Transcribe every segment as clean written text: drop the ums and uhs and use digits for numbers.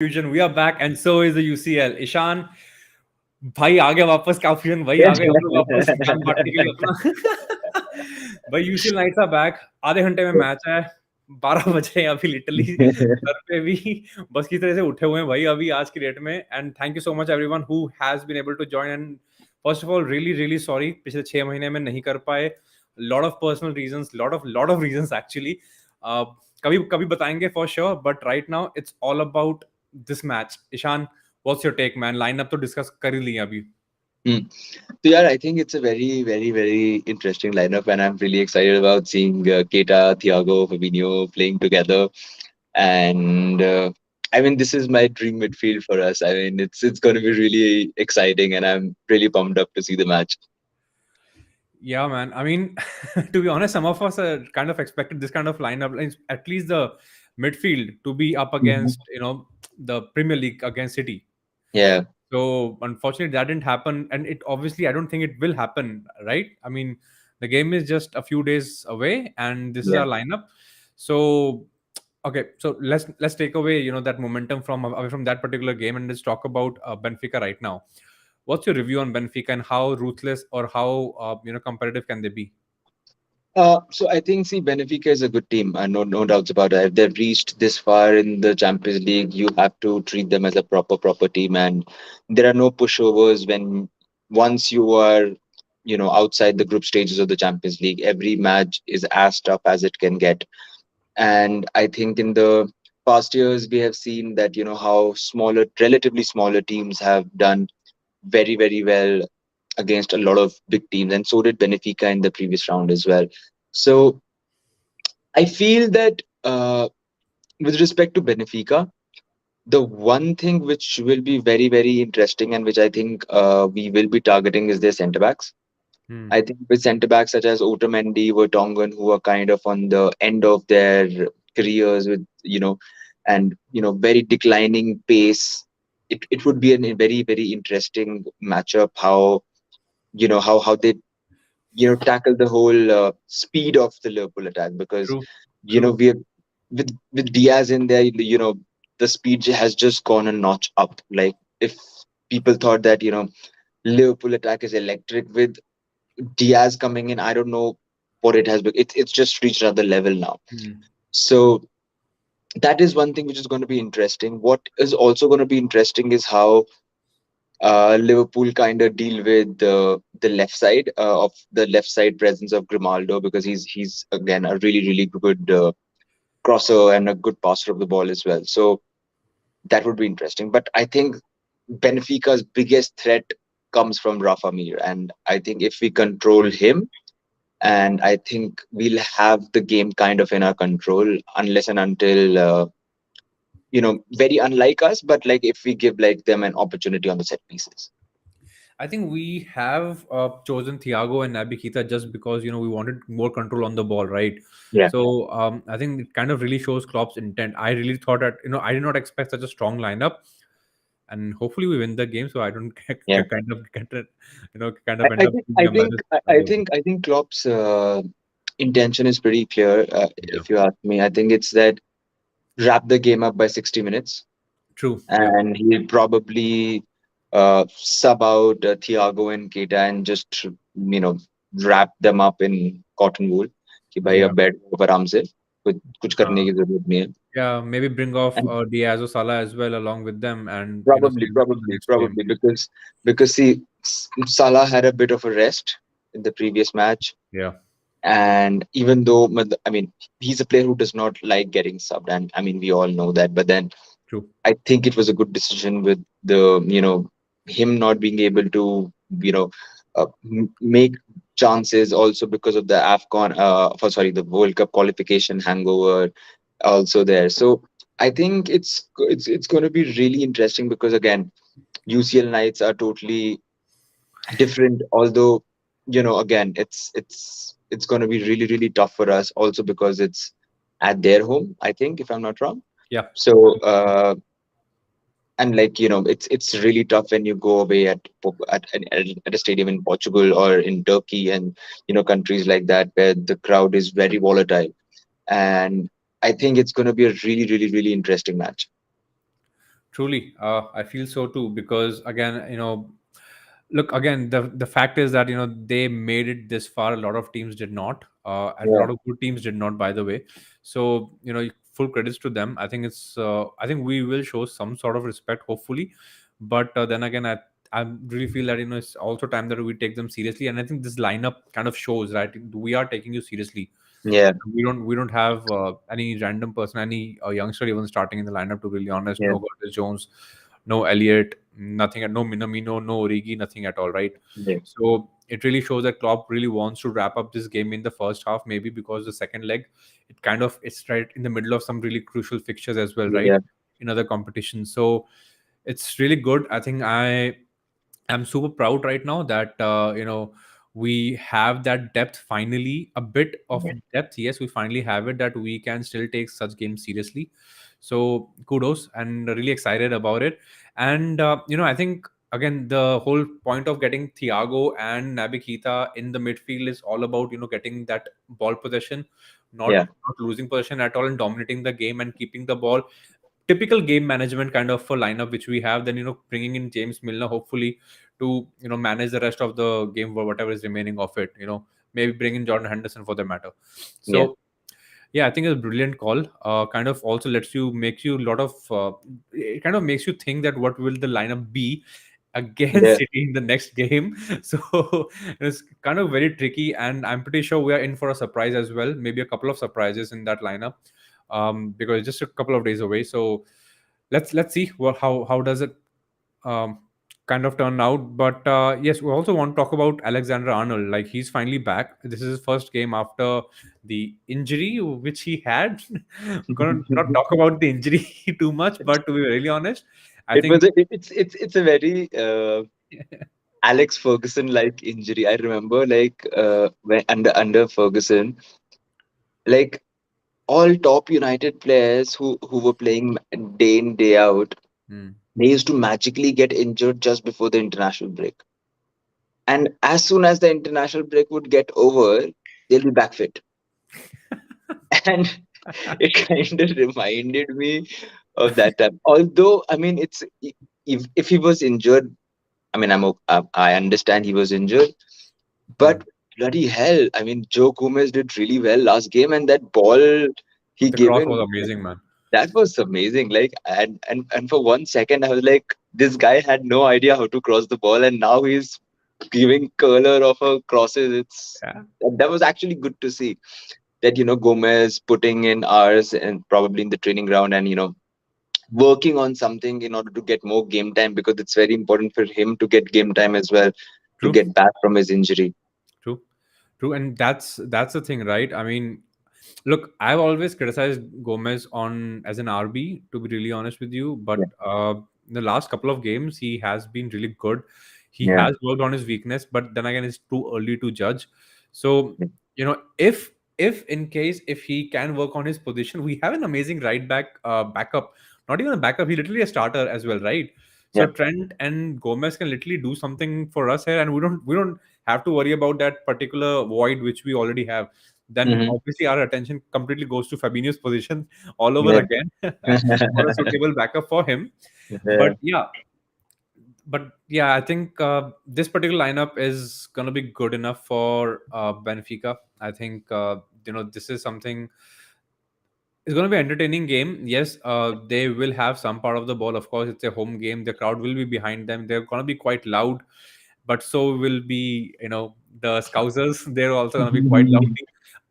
Fusion, we are back, and so is the UCL. Ishan भाई आ गया वापस का फ्यूजन भाई आ गए हम लोग वापस ज्ञान बांटने के लिए अपना भाई यूसीएल नाइट्स आर बैक आधे घंटे में मैच है 12 बजे अभी लिटरली घर पे भी बस की तरह से उठे हुए हैं भाई अभी आज की डेट में and thank you so much everyone who has been able to join and first of all really really sorry पिछले 6 महीने में नहीं कर पाए lot of personal reasons lot of reasons actually कभी कभी बताएंगे for sure but right now it's all about this match Ishan What's your take, man? Lineup to discuss कर ही लिया अभी. Hmm. So yeah, I think it's a very interesting lineup, and I'm really excited about seeing Keita, Thiago, Fabinho playing together. And I mean, this is my dream midfield for us. I mean, it's going to be really exciting, and I'm really pumped up to see the match. Yeah, man. I mean, to be honest, some of us kind of expected this kind of lineup, like, at least the midfield, to be up Mhm. against, the Premier League against City. Yeah, So unfortunately, that didn't happen, and it obviously I don't think it will happen, right? I mean, the game is just a few days away, and this is yeah. our lineup. So okay, so let's take away that momentum from away from that particular game, and let's talk about Benfica right now. What's your review on Benfica and how ruthless or how competitive can they be? So I think see Benfica is a good team, no doubts about it. If they've reached this far in the Champions League, you have to treat them as a proper team, and there are no pushovers when once you are outside the group stages of the Champions League. Every match is as tough as it can get, and I think in the past years we have seen that how relatively smaller teams have done very well against a lot of big teams, and so did Benfica in the previous round as well. So I feel that with respect to Benfica, the one thing which will be very interesting and which I think we will be targeting is their centre backs. Hmm. I think with centre backs such as Otamendi, Vertonghen, who are kind of on the end of their careers with and very declining pace, it would be a very interesting matchup. How how they tackle the whole speed of the Liverpool attack, because True, we true. have with Diaz in there, the speed has just gone a notch up. Like, if people thought that Liverpool attack is electric, with Diaz coming in, I don't know what it has been. It's just reached another level now. Hmm. So that is one thing which is going to be interesting. What is also going to be interesting is how Liverpool kind of deal with the left side presence of Grimaldo, because he's again a really good crosser and a good passer of the ball as well. So that would be interesting. But I think Benfica's biggest threat comes from Rafa Mir, and I think if we control him, and I think we'll have the game kind of in our control, unless and until very unlike us, but like if we give like them an opportunity on the set pieces. I think we have chosen Thiago and Naby Keita just because we wanted more control on the ball, right? Yeah. So I think it kind of really shows Klopp's intent. I really thought that I did not expect such a strong lineup, and hopefully we win the game. So I don't Yeah. kind of get it, kind I, of end I up think being I a think minus. I think Klopp's intention is pretty clear. Yeah, If you ask me, I think it's that wrap the game up by 60 minutes, true. Yeah, and he'll probably sub out Thiago and Keita and just wrap them up in cotton wool कि भाई yeah, अब बैठ आराम से कुछ करने uh, की जरूरत नहीं है. yeah. Maybe bring off And Diaz or Salah as well along with them, and probably save them for the probably next game. probably because see, Salah had a bit of a rest in the previous match. Yeah, And even though, I mean, he's a player who does not like getting subbed, and I mean, we all know that. But then true. I think it was a good decision with the, him not being able to, make chances, also because of the AFCON, the World Cup qualification hangover also there. So I think it's going to be really interesting, because again, UCL nights are totally different. Although again, it's going to be really tough for us, also because it's at their home, I think, if I'm not wrong. Yeah, So and like it's really tough when you go away at a stadium in Portugal or in Turkey, and countries like that where the crowd is very volatile. And I think it's going to be a really interesting match. Truly, I feel so too, because again, look, again, the fact is that they made it this far. A lot of teams did not, and a Yeah, lot of good teams did not, by the way. So full credits to them. I think we will show some sort of respect, hopefully. But then again, I really feel that it's also time that we take them seriously, and I think this lineup kind of shows, right? We are taking you seriously. yeah, We don't have any random person, any youngster even starting in the lineup. To be really honest, yeah, no Curtis Jones, no Elliott, nothing, no Minamino, no Origi, nothing at all, right? yeah, So it really shows that Klopp really wants to wrap up this game in the first half, maybe because the second leg, it's right in the middle of some really crucial fixtures as well, right? yeah, In other competitions, so it's really good. I think I'm super proud right now that we have that depth finally, a bit of yeah, depth. Yes, we finally have it that we can still take such games seriously. So kudos, and really excited about it. And I think again the whole point of getting Thiago and Naby Keita in the midfield is all about getting that ball possession, not yeah, not losing possession at all, and dominating the game and keeping the ball. Typical game management kind of a lineup which we have. Then bringing in James Milner, hopefully, to manage the rest of the game or whatever is remaining of it. Maybe bring in Jordan Henderson for the matter. yeah, So yeah, I think it's a brilliant call. Kind of also makes you a lot of it kind of makes you think that what will the lineup be against yeah. City in the next game. So it's kind of very tricky, and I'm pretty sure we are in for a surprise as well. Maybe a couple of surprises in that lineup, because it's just a couple of days away. So let's see how does it um, kind of turn out. But yes, we also want to talk about Alexander Arnold. Like, he's finally back. This is his first game after the injury which he had. We're gonna not talk about the injury too much, but to be really honest, I It was think it's a very Alex Ferguson like injury. I remember like when under Ferguson, like all top United players who were playing day in day out, Hmm. they used to magically get injured just before the international break. And as soon as the international break would get over, they'll be back fit. And it kind of reminded me of that time. Although, I mean, if he was injured, I mean, I understand he was injured, Hmm. but bloody hell, I mean, Joe Gomez did really well last game, and that ball he The gave cross was in, amazing, man. that was amazing. Like, and for 1 second, I was like, this guy had no idea how to cross the ball, and now he's giving color of a crosses. Yeah, That was actually good to see that Gomez putting in hours and probably in the training ground, and working on something in order to get more game time, because it's very important for him to get game time as well to true. get back from his injury. True, true, and that's the thing, right? I mean, look, I've always criticized Gomez on as an RB, to be really honest with you, but Yeah, in the last couple of games, he has been really good. He yeah, has worked on his weakness, but then again, it's too early to judge. So, yeah, if in case if he can work on his position, we have an amazing right back backup. Not even a backup, he literally a starter as well, right? So yeah. Trent and Gomez can literally do something for us here, and we don't have to worry about that particular void which we already have. Then Hmm. obviously our attention completely goes to Fabinho's position all over Yeah. again for a suitable backup for him. Yeah, But yeah, I think this particular lineup is gonna be good enough for Benfica. I think this is something. It's going to be an entertaining game. Yes, they will have some part of the ball. Of course, it's a home game. The crowd will be behind them. They're going to be quite loud, but so will be, the Scousers. They're also going to be quite loud.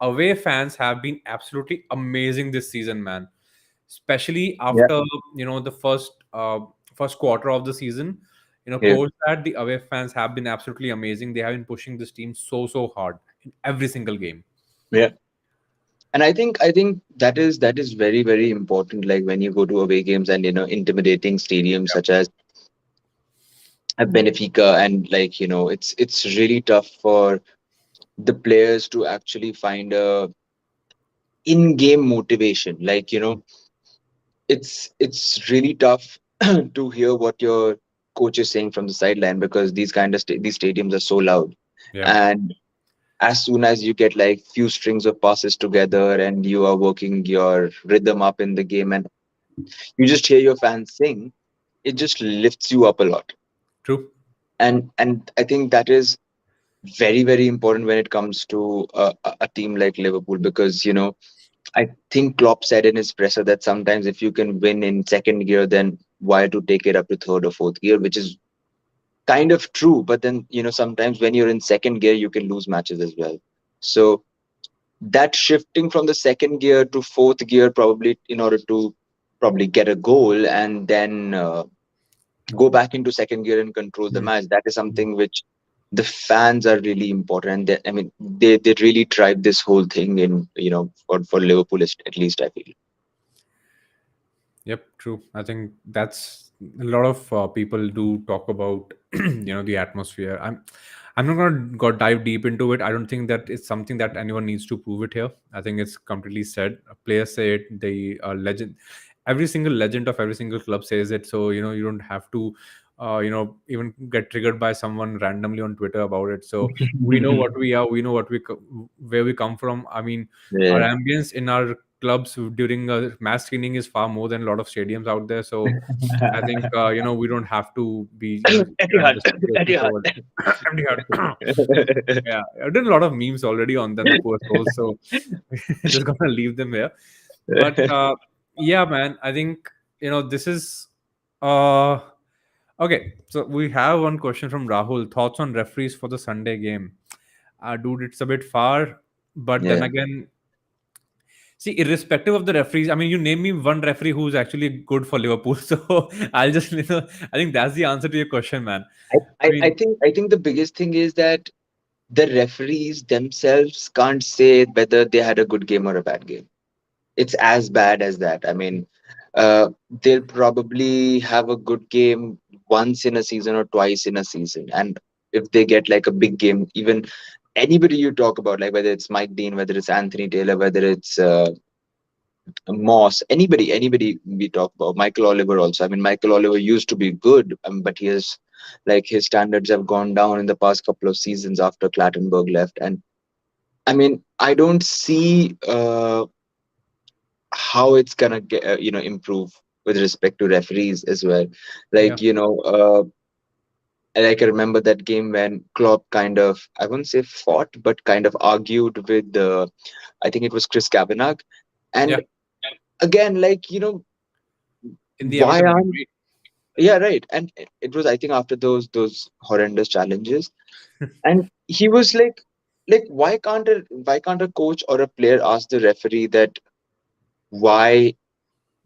Away fans have been absolutely amazing this season, man. Especially yeah, after the first quarter of the season. yeah, Post that, the away fans have been absolutely amazing. They have been pushing this team so hard in every single game. yeah. And I think that is very very important. Like when you go to away games and intimidating stadiums such as at Benfica, and like it's really tough for the players to actually find a in-game motivation. Like it's really tough to hear what your coach is saying from the sideline, because these stadiums are so loud. Yeah, And as soon as you get like few strings of passes together and you are working your rhythm up in the game, and you just hear your fans sing, it just lifts you up a lot. True. And I think that is very, very important when it comes to a team like Liverpool, because I think Klopp said in his presser that sometimes if you can win in second gear, then why to take it up to third or fourth gear, which is kind of true. But then sometimes when you're in second gear, you can lose matches as well. So that shifting from the second gear to fourth gear, probably in order to probably get a goal, and then go back into second gear and control the Hmm. match, that is something which the fans are really important. And I mean, they really drive this whole thing in, for Liverpool, at least I feel. Yep, true. I think that's a lot of people do talk about, the atmosphere. I'm not gonna go dive deep into it. I don't think that it's something that anyone needs to prove it here. I think it's completely said. Players say it. The legend, every single legend of every single club says it. So you don't have to, even get triggered by someone randomly on Twitter about it. So we know what we are. We know where we come from. I mean, our Yeah. ambience in our clubs during a mass screening is far more than a lot of stadiums out there. So I think we don't have to be at Etihad, the situation Etihad. so yeah, I've done a lot of memes already on them, the post holes, so just gonna leave them here. But yeah, man, I think this is uh okay. So we have one question from Rahul. Thoughts on referees for the Sunday game? Dude, it's a bit far, but then Yeah. again, see, irrespective of the referees, I mean, you name me one referee who's actually good for Liverpool. So I'll just, I think that's the answer to your question, man. I, I I mean, think I think the biggest thing is that the referees themselves can't say whether they had a good game or a bad game. It's as bad as that. I mean, they'll probably have a good game once in a season or twice in a season. And if they get like a big game, even anybody you talk about, like whether it's Mike Dean, whether it's Anthony Taylor, whether it's Moss, anybody we talk about, Michael Oliver also. I mean, Michael Oliver used to be good, but he has, like, his standards have gone down in the past couple of seasons after Clattenburg left. And I mean, I don't see how it's gonna get, improve with respect to referees as well. yeah, Like, like I remember that game when Klopp kind of, I wouldn't say fought, but kind of argued with I think it was Chris Kavanagh. yeah, And again, like, in the why Everton game, aren't, yeah, right. And it was, I think, after those horrendous challenges. right? And he was like, why can't a coach or a player ask the referee that why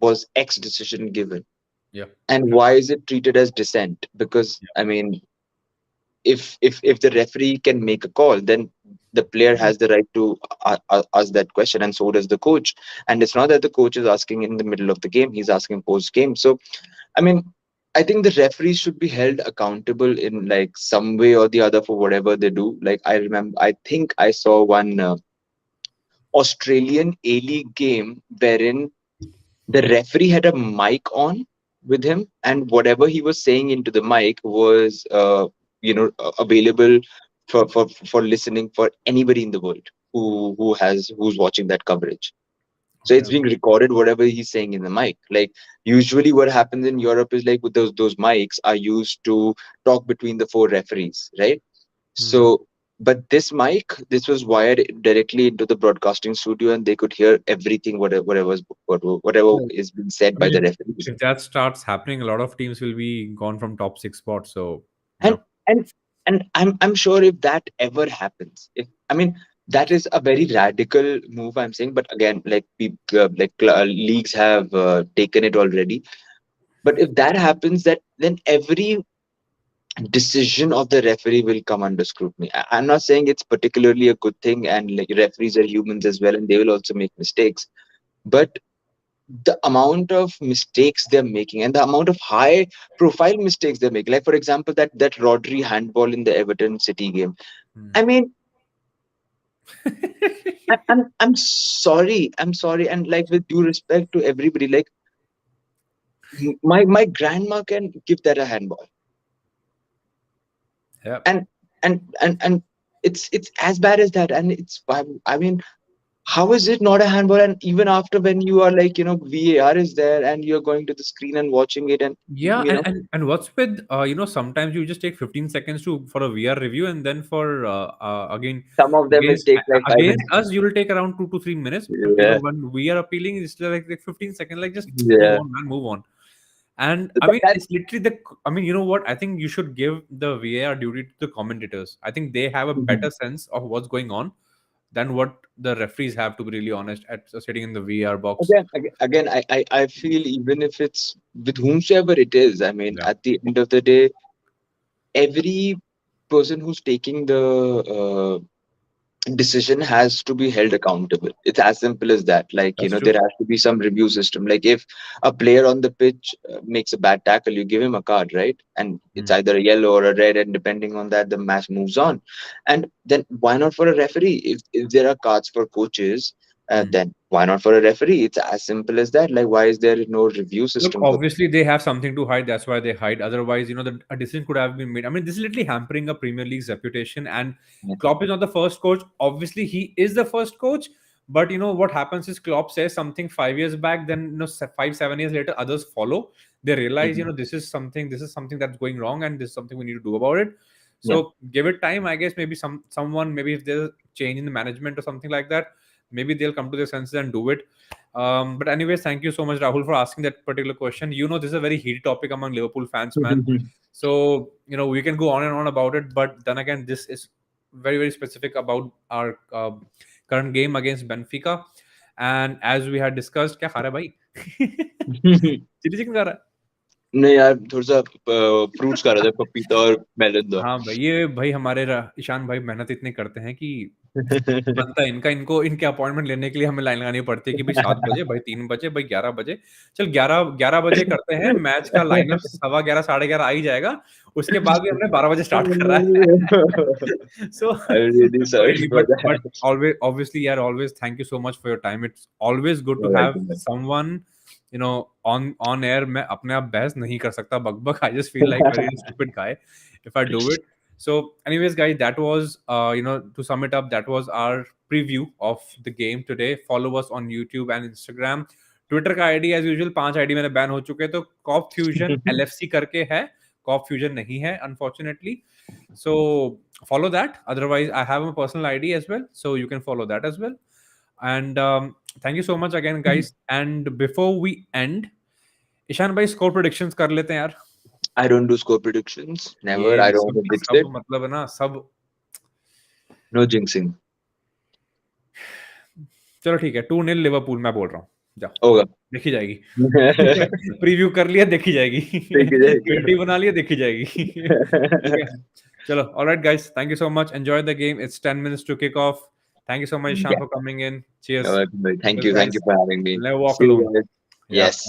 was X decision given? Yeah, And why is it treated as dissent? Because yeah, I mean, if the referee can make a call, then the player has the right to ask that question, and so does the coach. And it's not that the coach is asking in the middle of the game; he's asking post game. So I mean, I think the referees should be held accountable in like some way or the other for whatever they do. Like I think I saw one Australian A League game wherein the referee had a mic on with him, and whatever he was saying into the mic was available for listening for anybody in the world who's watching that coverage. So it's okay, being recorded, whatever he's saying in the mic. Like, usually what happens in Europe is, like, with those mics are used to talk between the four referees, right? hmm, So, but this was wired directly into the broadcasting studio, and they could hear everything, whatever well, is being said I by mean, the referees. if that starts happening, a lot of teams will be gone from top six spots. So And and and I'm sure if that ever happens, if I mean, that is a very radical move, I'm saying. But again, like, leagues have taken it already. But if that happens, that then every decision of the referee will come under scrutiny. I'm not saying it's particularly a good thing, and like, referees are humans as well, and they will also make mistakes. But the amount of mistakes they're making, and the amount of high profile mistakes they're making, like for example, that Rodri handball in the Everton City game. hmm. I mean, I'm sorry, and like, with due respect to everybody, like, my grandma can give that a handball. Yeah, And and it's as bad as that. And I mean, How is it not a handball? And even after, when you are like, VAR is there and you're going to the screen and watching it, and Yeah, and what's with sometimes you just take 15 seconds to for a VR review, and then for again some of them will against take like 5 minutes. against us you will take around 2 to 3 minutes. But Yeah, when we are appealing, it's like 15 seconds. Like, just move yeah. on, man, move on. And I That, mean, that it's literally I mean, you know what? I think you should give the VAR duty to the commentators. I think they have a Mhm. better sense of what's going on than what the referees have, to be really honest, at sitting in the VAR box. Again, I feel even if it's with whomsoever it is, I mean, Yeah, at the end of the day, every person who's taking the decision has to be held accountable. It's as simple as that. Like, that's true. there has to be some review system. Like, if a player on the pitch makes a bad tackle, you give him a card, right? And it's Mm, either a yellow or a red, and depending on that, the match moves on. And then why not for a referee? If there are cards for coaches, mm. then why not for a referee? It's as simple as that. Like, why is there no review Look, system for that? obviously they have something to hide. That's why they hide. Otherwise, a decision could have been made. I mean, this is literally hampering a Premier League's reputation. And Yeah. Klopp is not the first coach. Obviously, he is the first coach. But what happens is Klopp says something 5 years back, then 5, 7 years later, others follow. They realize, Mhm. this is something that's going wrong, and this is something we need to do about it. Yeah. So give it time. I guess maybe someone, maybe if there's a change in the management or something like that, maybe they'll come to their senses and do it. But anyways, thank you so much, Rahul, for asking that particular question. This is a very heated topic among Liverpool fans, man. So we can go on and on about it, but then again, this is very, very specific about our current game against Benfica. And as we had discussed, क्या खा रहा है भाई? Chilli chicken खा रहा है? नहीं यार, थोड़ा सा फ्रूट्स खा रहा था, पपीता और मेलन था। हाँ भाई, ये भाई हमारे ईशान भाई मेहनत इतनी करते हैं कि बनता है इनको इनके अपॉइंटमेंट लेने के लिए हमें लाइन लगानी पड़ती है कि भाई 7 बजे, भाई 3 बजे, भाई 11 बजे। चल 11 बजे करते हैं मैच का लाइनअप, 11:15 11:30 आ ही जाएगा। उसके बाद भी हमने 12 बजे स्टार्ट कर रहा है। सो I'm really कोई sorry नहीं, for but that. Always obviously यार, always thank you so much for your time. It's always good to All right, have man. Someone on air. मैं अपने आप बहस नहीं कर सकता but I just feel like very stupid guy if I do it. So, anyways, guys, that was to sum it up, that was our preview of the game today. Follow us on YouTube and Instagram. Twitter का ID as usual 5 ID मेरे ban हो चुके हैं, तो corp fusion LFC करके है, corp fusion नहीं है unfortunately. So follow that. Otherwise, I have a personal ID as well, so you can follow that as well. And thank you so much again, guys. And before we end, Ishan भाई score predictions कर लेते हैं यार। I don't do score predictions. Never. I ये don't want सब to jinx सब it. मतलब है ना, सब। No jinxing. चलो ठीक है, 2-0 लिवरपूल मैं बोल रहा हूँ। जाओ, होगा। देखी जाएगी। ठीक प्रीव्यू कर लिया, देखी जाएगी। है, ठीक 20 बना लिया, देखी जाएगी। ठीक है, चलो, alright guys, thank you so much, enjoy the game. It's 10 minutes to kick off. Thank you so much, Ishan, Yeah. for coming in. Cheers. All right, thank Cheers, you. Thank guys. you for having me. Let walk See you alone. guys. Yeah, Yes. bye.